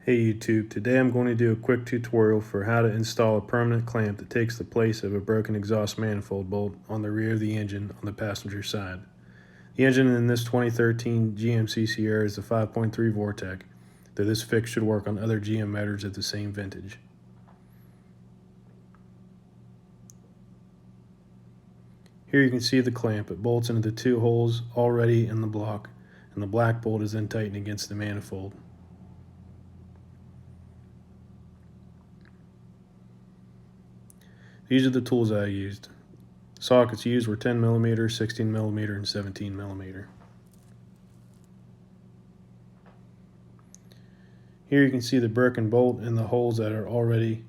Hey YouTube, today I'm going to do a quick tutorial for how to install a permanent clamp that takes the place of a broken exhaust manifold bolt on the rear of the engine on the passenger side. The engine in this 2013 GMC Sierra is the 5.3 Vortec, though this fix should work on other GM motors of the same vintage. Here you can see the clamp. It bolts into the two holes already in the block, and the black bolt is then tightened against the manifold. These are the tools I used. Sockets used were 10mm, 16mm, and 17mm. Here you can see the broken bolt and the holes that are already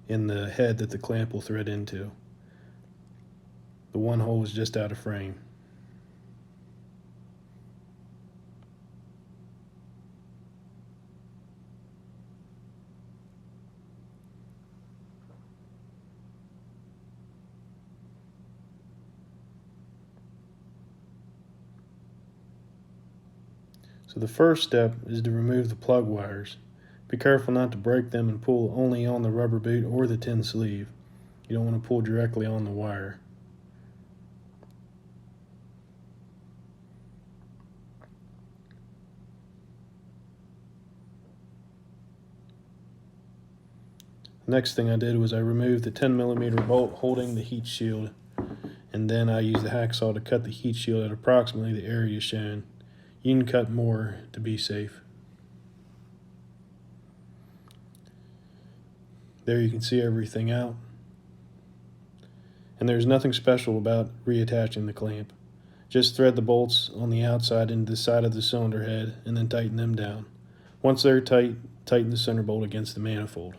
in the head that the clamp will thread into. The one hole is just out of frame. So the first step is to remove the plug wires. Be careful not to break them and pull only on the rubber boot or the tin sleeve. You don't want to pull directly on the wire. The next thing I did was I removed the 10mm bolt holding the heat shield, and then I used the hacksaw to cut the heat shield at approximately the area shown. You can cut more to be safe. There you can see everything out. And there's nothing special about reattaching the clamp. Just thread the bolts on the outside into the side of the cylinder head and then tighten them down. Once they're tight, tighten the center bolt against the manifold.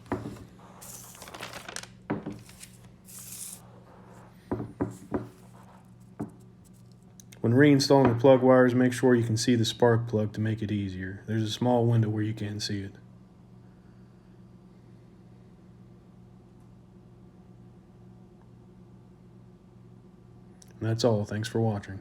When reinstalling the plug wires, make sure you can see the spark plug to make it easier. There's a small window where you can't see it. And that's all. Thanks for watching.